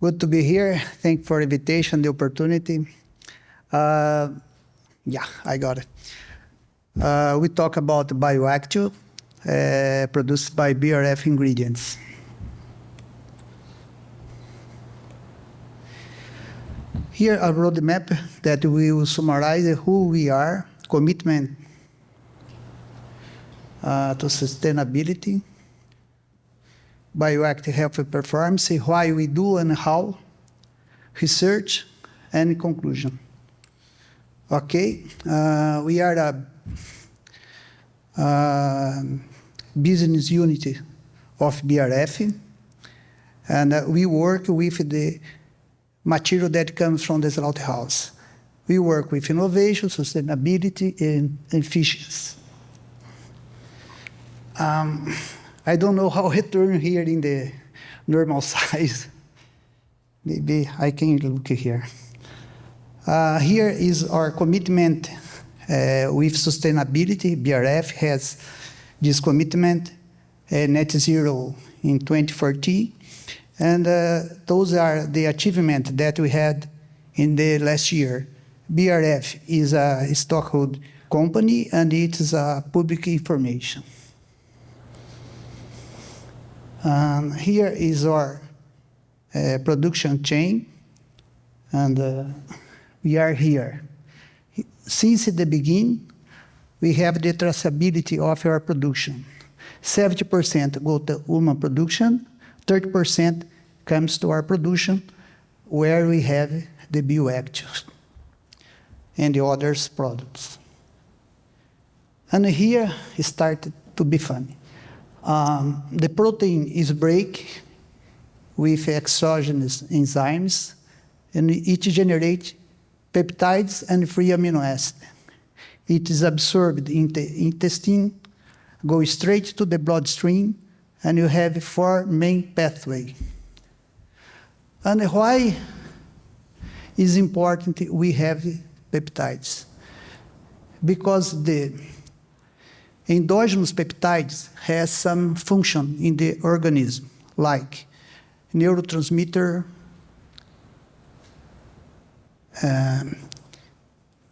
Good to be here. Thank you for the invitation, the opportunity. Yeah, I got it. We talk about bioactive produced by BRF Ingredients. Here a roadmap that we will summarize who we are, commitment to sustainability, bioactive health and performance, why we do and how, research, and conclusion. Okay, we are a business unit of BRF, and we work with the material that comes from the slaughterhouse. We work with innovation, sustainability, and efficiency. I don't know how it turns here in the normal size. Maybe I can look here. Here is our commitment with sustainability. BRF has this commitment, net zero in 2040. And those are the achievements that we had in the last year. BRF is a stockholder company, and it is public information. Here is our production chain, and we are here. Since the beginning, we have the traceability of our production. 70% go to human production, 30% comes to our production, where we have the bioactives and the other products. And here it started to be funny. The protein is break with exogenous enzymes, and it generates peptides and free amino acids. It is absorbed in the intestine, goes straight to the bloodstream, and you have 4 main pathways. And why is important we have peptides? Because the endogenous peptides has some function in the organism, like neurotransmitter,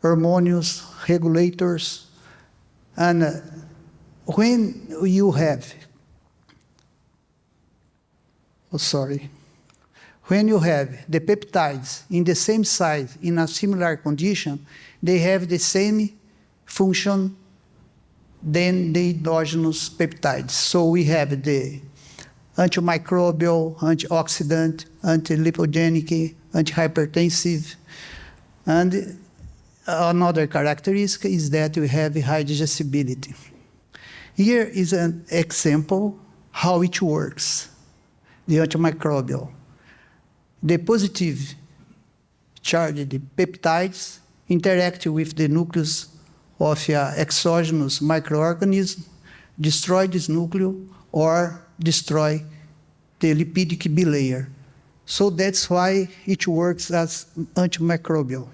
hormones, regulators, and when you have when you have the peptides in the same size in a similar condition, they have the same function than the endogenous peptides. So we have the antimicrobial, antioxidant, antilipogenic, antihypertensive, and another characteristic is that we have high digestibility. Here is an example how it works. The antimicrobial. The positive charged peptides interact with the nucleus of an exogenous microorganism, destroy this nucleus, or destroy the lipidic bilayer. So that's why it works as antimicrobial.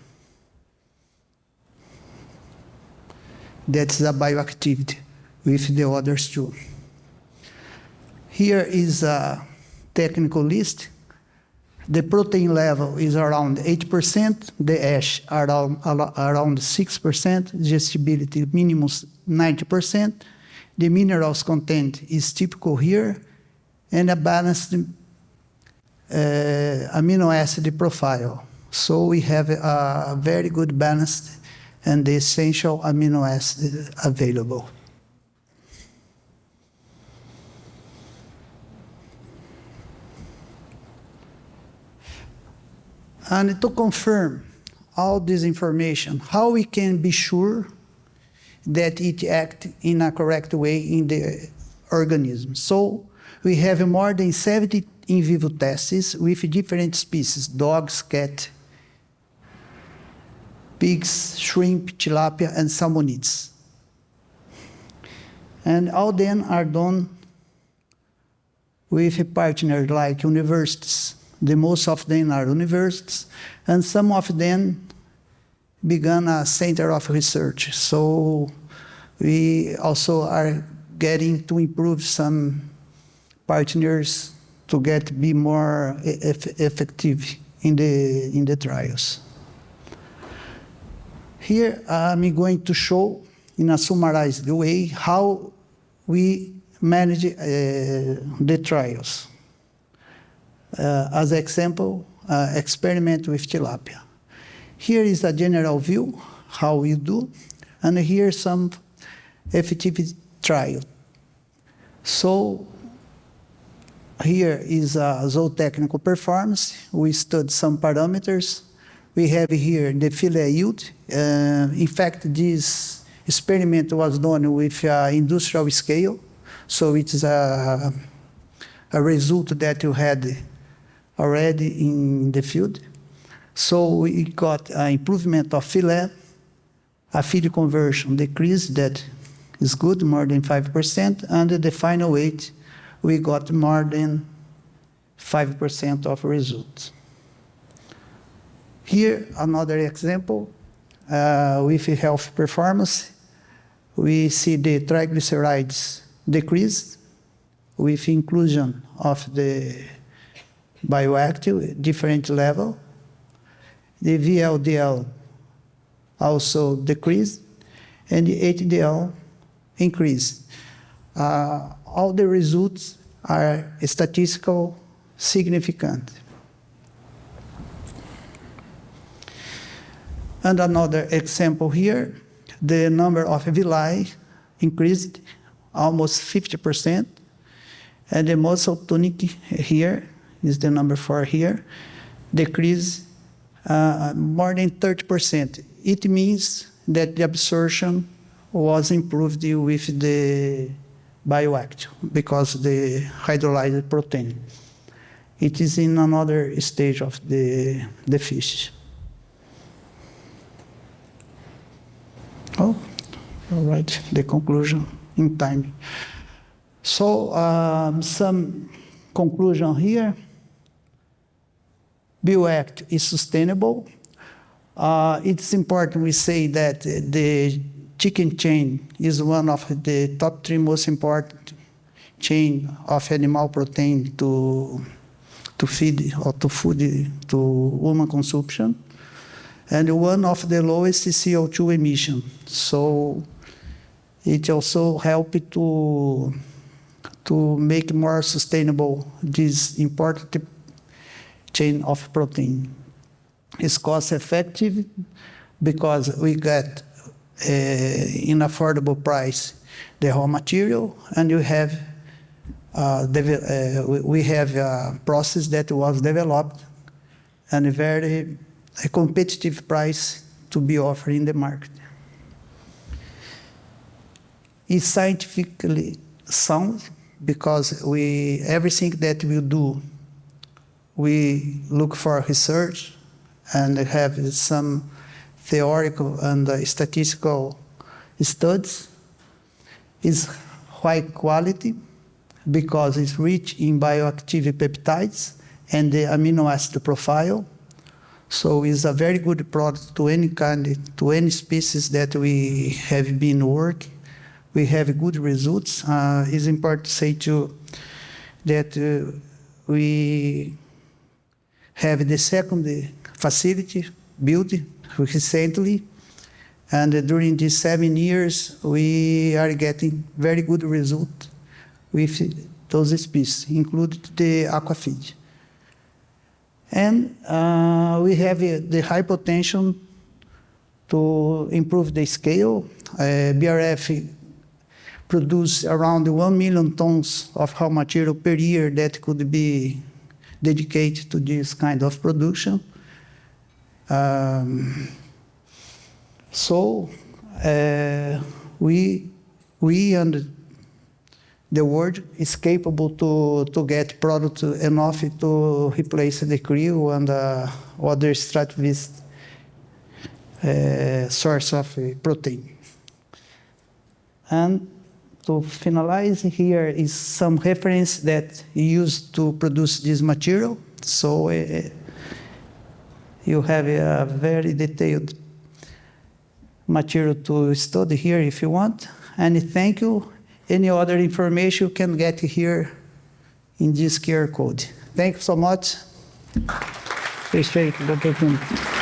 That's the bioactivity with the others too. Here is a technical list. The protein level is around 8%, the ash around 6%, digestibility minimum 90%. The minerals content is typical here, and a balanced amino acid profile. So we have a very good balance and the essential amino acid available. And to confirm all this information, how we can be sure that it acts in a correct way in the organism. So we have more than 70 in vivo tests with different species, dogs, cats, pigs, shrimp, tilapia, and salmonids. And all them are done with a partner like universities. The most of them are universities, and some of them began a center of research. So we also are getting to improve some partners be more effective in the trials. Here I'm going to show in a summarized way how we manage the trials. As an example, experiment with tilapia. Here is a general view, how we do, and here some effectivity trial. So here is a zootechnical performance. We studied some parameters. We have here the fillet yield. In fact, this experiment was done with industrial scale. So it is a result that you had already in the field. So we got an improvement of fillet, a feed conversion decrease that is good, more than 5%, and the final weight, we got more than 5% of results. Here, another example with health performance. We see the triglycerides decrease with inclusion of the bioactive, different level. The VLDL also decreased, and the HDL increased. All the results are statistical significant. And another example here, the number of villi increased almost 50%, and the muscle tonic here is the number 4 here, decreased more than 30%. It means that the absorption was improved with the bioactive because the hydrolyzed protein. It is in another stage of the fish. Oh, all right, the conclusion in time. So some conclusion here. Bioactive is sustainable. It's important we say that the chicken chain is one of the top 3 most important chain of animal protein to feed or to food to human consumption, and one of the lowest CO2 emission. So it also helps to make more sustainable this important chain of protein. It's cost effective because we get in affordable price the raw material, and you have we have a process that was developed and a competitive price to be offered in the market. It's scientifically sound because everything that we do, we look for research and have some theoretical and statistical studies. It's high quality because it's rich in bioactive peptides and the amino acid profile. So it's a very good product to any species that we have been working. We have good results. It's important to say too that we have the second facility built recently, and during these 7 years we are getting very good results with those species, including the aquafeed. And we have the high potential to improve the scale. BRF produce around 1 million tons of raw material per year that could be dedicated to this kind of production. So we and the world is capable to get product enough to replace the krill and other stratified source of protein. And to finalize, here is some reference that used to produce this material. So you have a very detailed material to study here if you want. And thank you. Any other information you can get here in this QR code. Thank you so much. Appreciate the opportunity.